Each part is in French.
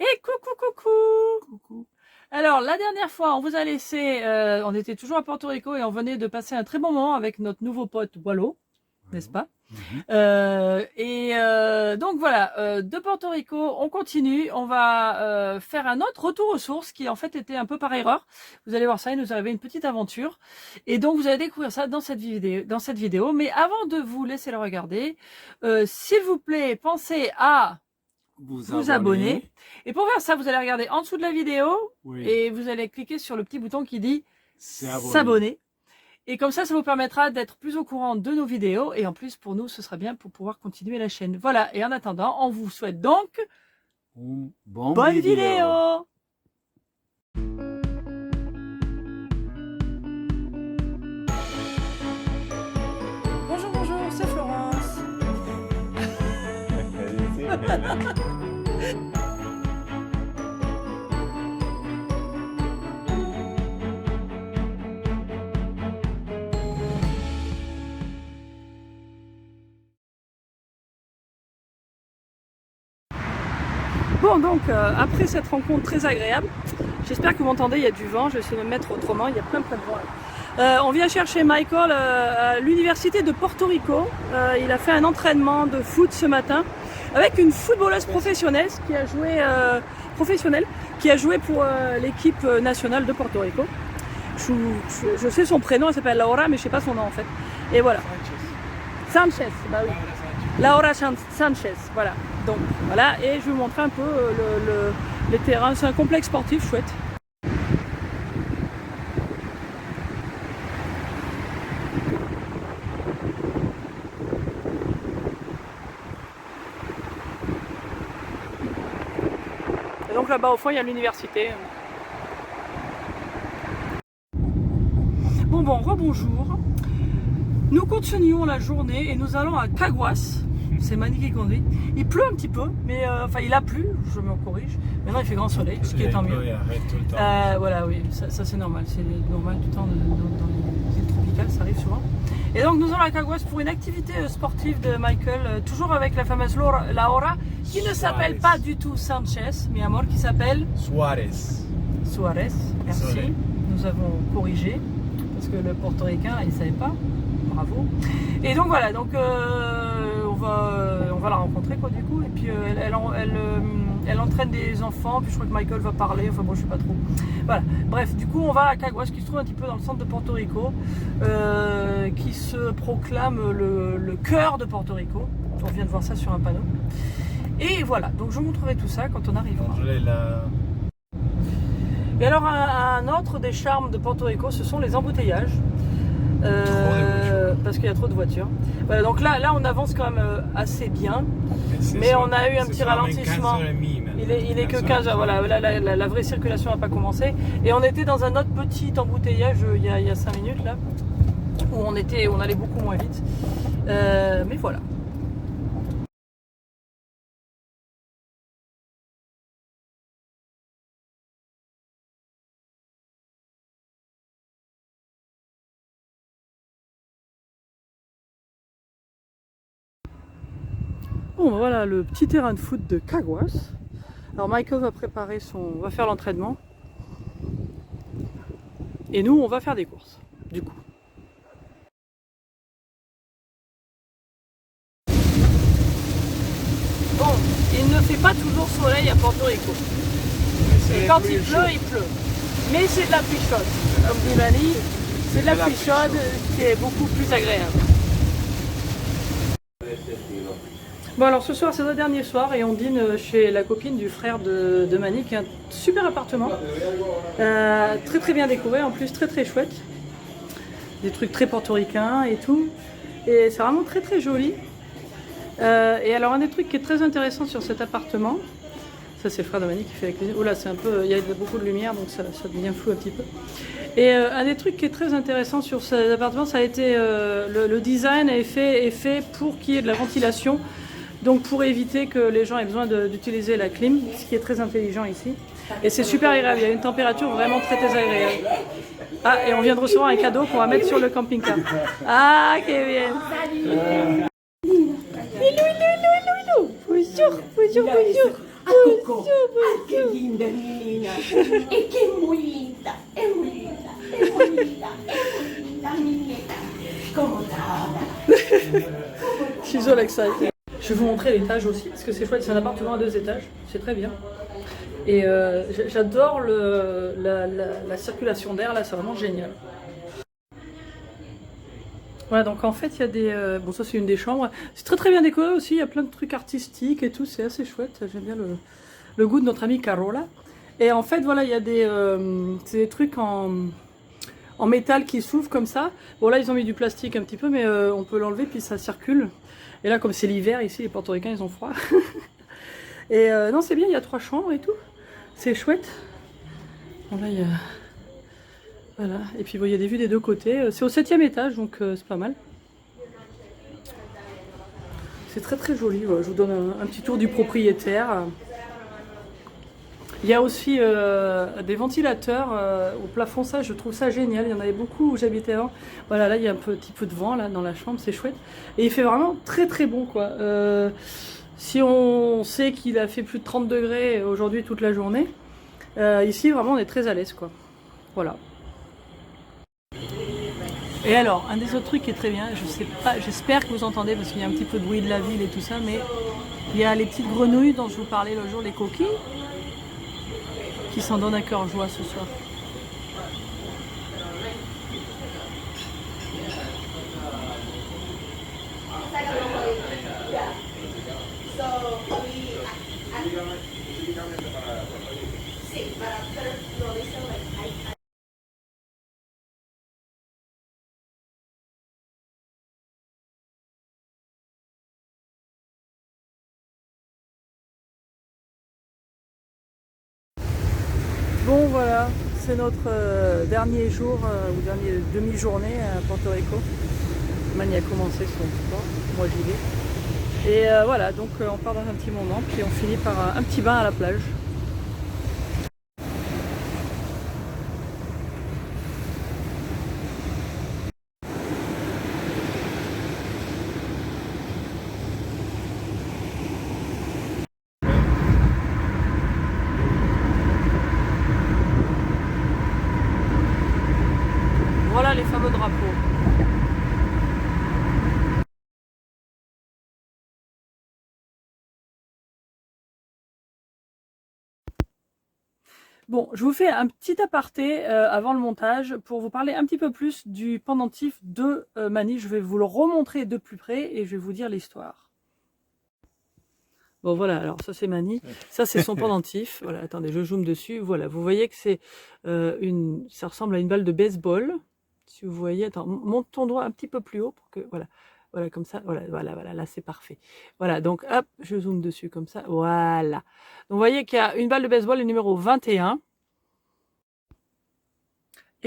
Et coucou. Alors, la dernière fois, on vous a laissé, on était toujours à Porto Rico et on venait de passer un très bon moment avec notre nouveau pote Wallo, n'est-ce pas? Donc voilà, de Porto Rico, on continue, on va faire un autre retour aux sources qui en fait était un peu par erreur. Vous allez voir ça, il nous est arrivé une petite aventure. Et donc vous allez découvrir ça dans cette vidéo. Mais avant de vous laisser le regarder, s'il vous plaît, pensez à vous abonner. Et pour faire ça, vous allez regarder en dessous de la vidéo et vous allez cliquer sur le petit bouton qui dit s'abonner. Et comme ça vous permettra d'être plus au courant de nos vidéos. Et en plus, pour nous, ce sera bien pour pouvoir continuer la chaîne. Voilà. Et en attendant, on vous souhaite donc une bonne vidéo. Bonjour, c'est Florence. Bon, donc après cette rencontre très agréable, j'espère que vous m'entendez, il y a du vent, je vais essayer de me mettre autrement, il y a plein de vent là. On vient chercher Michael à l'université de Porto Rico. Il a fait un entraînement de foot ce matin avec une footballeuse professionnelle qui a joué pour l'équipe nationale de Porto Rico. Je sais son prénom, elle s'appelle Laura, mais je ne sais pas son nom en fait. Et voilà. Sanchez, bah oui. Laura Sanchez, voilà. Donc voilà, et je vais vous montrer un peu les terrains. C'est un complexe sportif chouette. Et donc là-bas au fond il y a l'université. Bon, rebonjour. Nous continuons la journée et nous allons à Caguas. C'est Manny qui conduit. Il pleut un petit peu, mais enfin il a plu, je me corrige. Maintenant il fait grand soleil, ce qui est tant mieux. Voilà, oui, ça c'est normal. C'est normal tout le temps dans les îles tropicales, ça arrive souvent. Et donc nous allons à Caguas pour une activité sportive de Michael, toujours avec la fameuse Laura, qui ne s'appelle pas du tout Sanchez, mi amor, qui s'appelle Suarez, merci. Nous avons corrigé, parce que le portoricain, il ne savait pas. Bravo. Et donc voilà, donc on va la rencontrer quoi du coup. Et puis elle entraîne des enfants, puis je crois que Michael va parler, enfin bon je sais pas trop. Voilà, bref, du coup on va à Caguas qui se trouve un petit peu dans le centre de Porto Rico, qui se proclame le cœur de Porto Rico. On vient de voir ça sur un panneau. Et voilà, donc je vous montrerai tout ça quand on arrivera. Et alors un autre des charmes de Porto Rico, ce sont les embouteillages. Parce qu'il y a trop de voitures. Voilà, donc là on avance quand même assez bien, mais on a eu un petit ralentissement. Il est que 15 heures, voilà, la vraie circulation n'a pas commencé. Et on était dans un autre petit embouteillage il y a 5 minutes là, où on allait beaucoup moins vite. Mais voilà. Bon, voilà le petit terrain de foot de Caguas. Alors Michael va faire l'entraînement. Et nous, on va faire des courses, du coup. Bon, il ne fait pas toujours soleil à Porto Rico. Et quand il pleut. Mais c'est de la pluie chaude. Comme dit Manny, c'est de la pluie chaude qui est beaucoup plus agréable. Bon alors ce soir c'est notre dernier soir et on dîne chez la copine du frère de Manny qui a un super appartement, très bien décoré, en plus très chouette, des trucs très portoricains et tout, et c'est vraiment très joli. Et alors un des trucs qui est très intéressant sur cet appartement, ça c'est le frère de Manny qui fait la cuisine, oula c'est un peu, il y a beaucoup de lumière donc ça devient flou un petit peu. Et un des trucs qui est très intéressant sur cet appartement, ça a été le design est fait pour qu'il y ait de la ventilation. Donc pour éviter que les gens aient besoin d'utiliser la clim, ce qui est très intelligent ici. Et c'est super agréable, il y a une température vraiment très agréable. Ah, et on vient de recevoir un cadeau qu'on va mettre sur le camping-car. Ah, Kevin. Hello. Bonjour. A Coco. Ay, qué linda niña. Es que es muy linda, es muy linda, es muy linda, es muy linda, mi nieta. ¿Cómo está? She's all excited. Je vais vous montrer l'étage aussi, parce que c'est chouette, c'est un appartement à 2 étages, c'est très bien. Et j'adore la circulation d'air, là c'est vraiment génial. Voilà, donc en fait il y a des... bon, ça c'est une des chambres, c'est très bien décoré aussi, il y a plein de trucs artistiques et tout, c'est assez chouette, j'aime bien le goût de notre amie Carola. Et en fait voilà, il y a c'est des trucs en métal qui s'ouvrent comme ça. Bon là ils ont mis du plastique un petit peu, mais on peut l'enlever puis ça circule. Et là comme c'est l'hiver ici, les portoricains ils ont froid. Et non c'est bien, il y a 3 chambres et tout. C'est chouette. Bon là il y a... Voilà, et puis bon, il y a des vues des deux côtés. C'est au 7e étage, donc c'est pas mal. C'est très joli. Voilà. Je vous donne un petit tour du propriétaire. Il y a aussi des ventilateurs au plafond, ça je trouve ça génial. Il y en avait beaucoup où j'habitais avant. Voilà, là il y a un petit peu de vent là dans la chambre, c'est chouette. Et il fait vraiment très bon quoi. Si on sait qu'il a fait plus de 30 degrés aujourd'hui toute la journée, ici vraiment on est très à l'aise quoi. Voilà. Et alors, un des autres trucs qui est très bien, je sais pas, j'espère que vous entendez parce qu'il y a un petit peu de bruit de la ville et tout ça, mais il y a les petites grenouilles dont je vous parlais l'autre jour, les coquilles, qui s'en donnent à cœur joie ce soir. Bon voilà, c'est notre dernier jour ou dernière demi-journée à Porto Rico. Mani a commencé son sport, moi j'y vais. Et voilà, donc on part dans un petit moment, puis on finit par un petit bain à la plage. Voilà les fameux drapeaux. Bon, je vous fais un petit aparté avant le montage pour vous parler un petit peu plus du pendentif de Mani. Je vais vous le remontrer de plus près et je vais vous dire l'histoire. Bon voilà, alors ça c'est Mani, ça c'est son pendentif. Voilà, attendez, je zoome dessus. Voilà, vous voyez que c'est ça ressemble à une balle de baseball. Si vous voyez, attends, monte ton doigt un petit peu plus haut pour que, voilà comme ça, voilà, là c'est parfait. Voilà, donc hop, je zoome dessus comme ça, voilà. Donc vous voyez qu'il y a une balle de baseball, le numéro 21.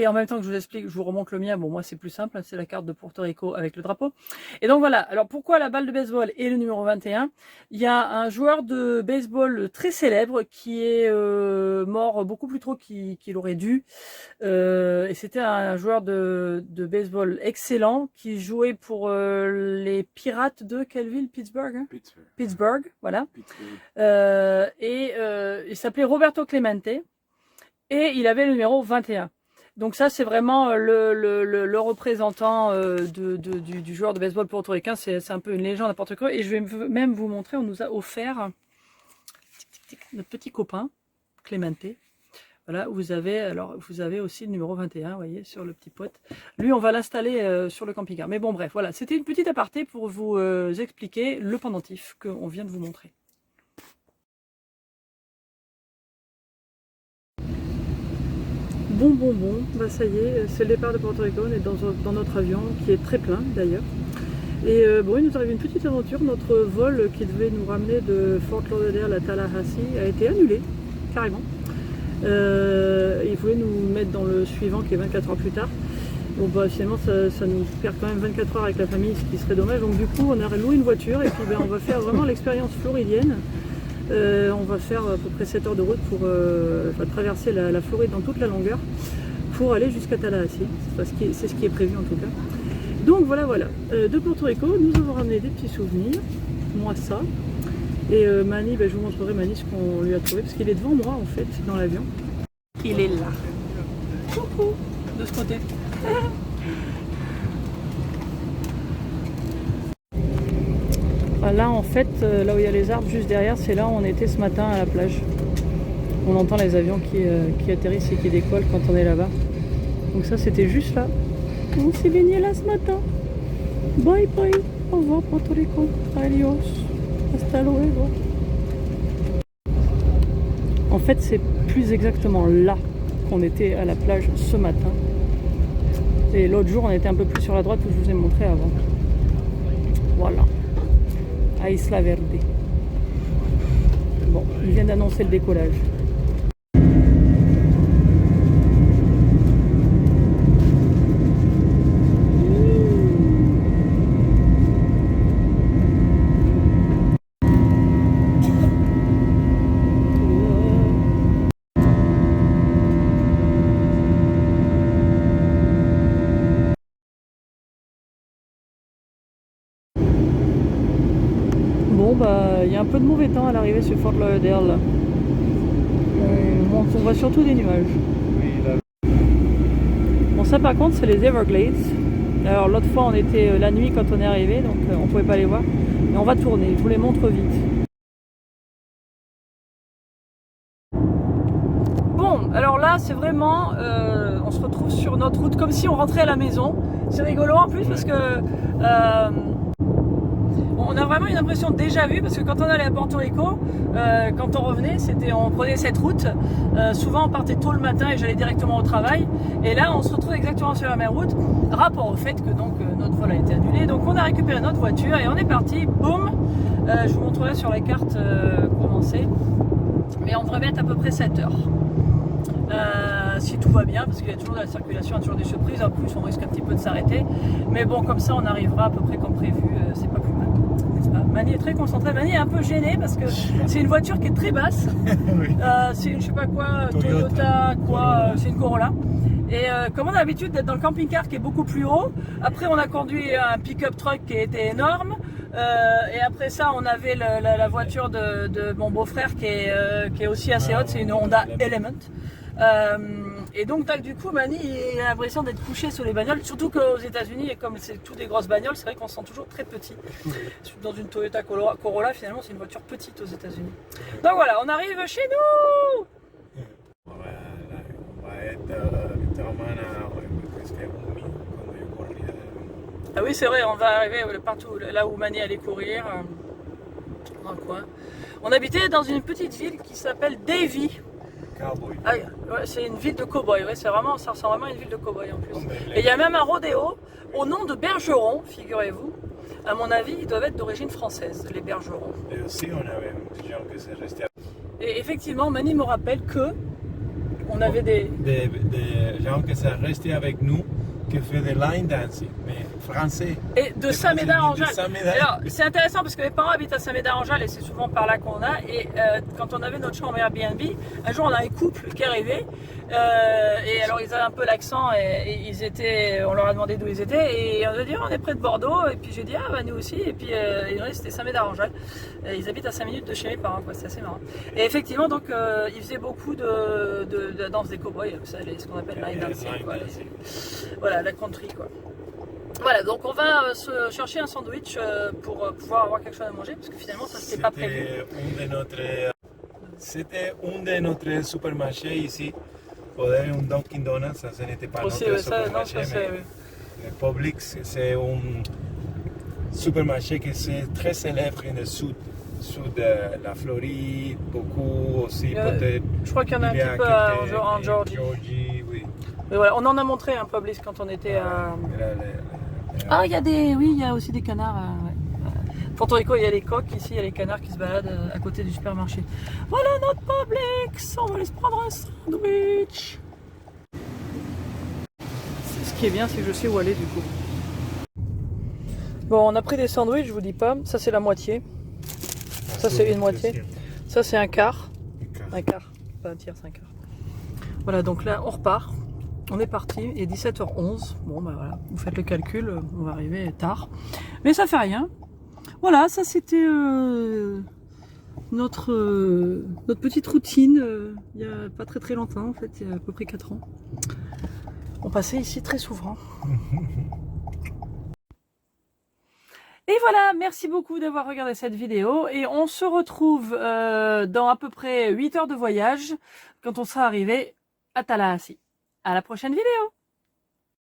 Et en même temps que je vous explique, je vous remonte le mien. Bon, moi, c'est plus simple. C'est la carte de Porto Rico avec le drapeau. Et donc, voilà. Alors, pourquoi la balle de baseball et le numéro 21? Il y a un joueur de baseball très célèbre qui est mort beaucoup plus tôt qu'il aurait dû. Et c'était un joueur de baseball excellent qui jouait pour les Pirates de quelle ville? Pittsburgh, hein? Pittsburgh, voilà. Il s'appelait Roberto Clemente. Et il avait le numéro 21. Donc ça, c'est vraiment le représentant du joueur de baseball portoricain. C'est un peu une légende à Porto Rico. Et je vais même vous montrer, on nous a offert notre petit copain, Clemente. Voilà, vous avez aussi le numéro 21, vous voyez, sur le petit pote. Lui, on va l'installer sur le camping-car. Mais bon, bref, voilà, c'était une petite aparté pour vous expliquer le pendentif qu'on vient de vous montrer. Bon, bah ça y est, c'est le départ de Porto Rico, on est dans notre avion qui est très plein d'ailleurs. Et bon, il nous arrive une petite aventure, notre vol qui devait nous ramener de Fort Lauderdale à Tallahassee a été annulé, carrément. Il voulait nous mettre dans le suivant qui est 24 heures plus tard. Bon bah finalement ça nous perd quand même 24 heures avec la famille, ce qui serait dommage. Donc du coup on a loué une voiture et puis ben, on va faire vraiment l'expérience floridienne. On va faire à peu près 7 heures de route pour traverser la Floride dans toute la longueur pour aller jusqu'à Tallahassee. C'est ce qui est prévu en tout cas. Donc voilà. De Porto Rico, nous avons ramené des petits souvenirs. Moi ça. Et Mani, je vous montrerai Mani ce qu'on lui a trouvé parce qu'il est devant moi en fait dans l'avion. Il est là. Coucou, de ce côté. Là en fait, là où il y a les arbres juste derrière, c'est là où on était ce matin à la plage. On entend les avions qui atterrissent et qui décollent quand on est là-bas. Donc ça c'était juste là. On s'est baigné là ce matin. Bye bye. Au revoir Porto Rico. Adios. Hasta luego. En fait c'est plus exactement là qu'on était à la plage ce matin. Et l'autre jour on était un peu plus sur la droite où je vous ai montré avant. Voilà. À Isla Verde. Bon, ils viennent d'annoncer le décollage. Bon il y a un peu de mauvais temps à l'arrivée sur Fort Lauderdale. On voit surtout des nuages. Bon ça par contre c'est les Everglades. Alors l'autre fois on était la nuit quand on est arrivé donc on pouvait pas les voir. Mais on va tourner, je vous les montre vite. Bon alors là c'est vraiment, on se retrouve sur notre route comme si on rentrait à la maison. C'est rigolo en plus parce que on a vraiment une impression de déjà vu parce que quand on allait à Porto Rico, quand on revenait, on prenait cette route. Souvent on partait tôt le matin et j'allais directement au travail. Et là on se retrouve exactement sur la même route. Rapport au fait que donc notre vol a été annulé. Donc on a récupéré notre voiture et on est parti. Boum. Je vous montrerai sur la carte comment c'est. Mais on devrait mettre à peu près 7 heures. Si tout va bien, parce qu'il y a toujours de la circulation, il y a toujours des surprises. En plus on risque un petit peu de s'arrêter. Mais bon comme ça on arrivera à peu près comme prévu. C'est pas plus mal. Mani est très concentrée. Mani est un peu gênée parce que c'est une voiture qui est très basse. Oui. C'est une je sais pas quoi, Toyota quoi, c'est une Corolla. Et comme on a l'habitude d'être dans le camping-car qui est beaucoup plus haut, après on a conduit un pick-up truck qui était énorme. Et après ça on avait la voiture de mon beau-frère qui est aussi assez haute, c'est une Honda Element. Et donc du coup Mani a l'impression d'être couché sur les bagnoles, surtout qu'aux États-Unis et comme c'est toutes des grosses bagnoles, c'est vrai qu'on se sent toujours très petit. Dans une Toyota Corolla finalement c'est une voiture petite aux États-Unis. Donc voilà, on arrive chez nous. Ah oui c'est vrai, on va arriver partout là où Mani allait courir, dans le coin. On habitait dans une petite ville qui s'appelle Davie. Ah, ouais, c'est une ville de cow-boy, ouais, ça ressemble vraiment à une ville de cow-boy en plus. Et il y a même un rodéo au nom de Bergeron, figurez-vous. À mon avis, ils doivent être d'origine française, les Bergerons. Et aussi, on avait des gens qui sont restés. Et effectivement, Mani me rappelle que on avait des gens qui sont restés avec nous, qui font des line dancing, mais français. Et de Saint-Médard-en-Jalles. Alors, c'est intéressant parce que mes parents habitent à Saint-Médard-en-Jalles et c'est souvent par là qu'on a. Et quand on avait notre chambre Airbnb, un jour on a un couple qui est arrivé. Et alors ils avaient un peu l'accent et on leur a demandé d'où ils étaient. Et on a dit on est près de Bordeaux. Et puis j'ai dit ah bah nous aussi. Et puis c'était Saint-Médard-en-Jalles. Ils habitent à 5 minutes de chez mes parents, quoi. C'est assez marrant. Et effectivement donc ils faisaient beaucoup de danse des cow-boys, ce qu'on appelle line dancing, quoi. Voilà, la country quoi. Voilà, donc on va se chercher un sandwich pour pouvoir avoir quelque chose à manger parce que finalement ça c'était pas prévu. C'était un de notre supermarchés ici. Poder un Dunkin' Donuts, ça ce n'était pas aussi, notre supermarché, mais Publix c'est un supermarché qui est très célèbre dans le sud de la Floride, beaucoup aussi peut-être. Je crois qu'il y en a un petit peu en Georgie. Oui. Mais voilà, on en a montré un Publix quand on était à. Ah, il y a aussi des canards. Ouais. Porto Rico, il y a les coqs, ici il y a les canards qui se baladent à côté du supermarché. Voilà notre Publix, on va aller se prendre un sandwich. Ce qui est bien, c'est que je sais où aller du coup. Bon, on a pris des sandwichs, je vous dis pas, ça c'est la moitié. Ça c'est une moitié. Ça c'est un quart. Un quart, pas un tiers, c'est un quart. Voilà, donc là on repart. On est parti, et 17h11. Bon bah voilà, vous faites le calcul, on va arriver tard. Mais ça fait rien. Voilà, ça c'était notre petite routine il n'y a pas très longtemps, en fait, il y a à peu près 4 ans. On passait ici très souvent. Et voilà, merci beaucoup d'avoir regardé cette vidéo et on se retrouve dans à peu près 8 heures de voyage quand on sera arrivé à Tallahassee. À la prochaine vidéo!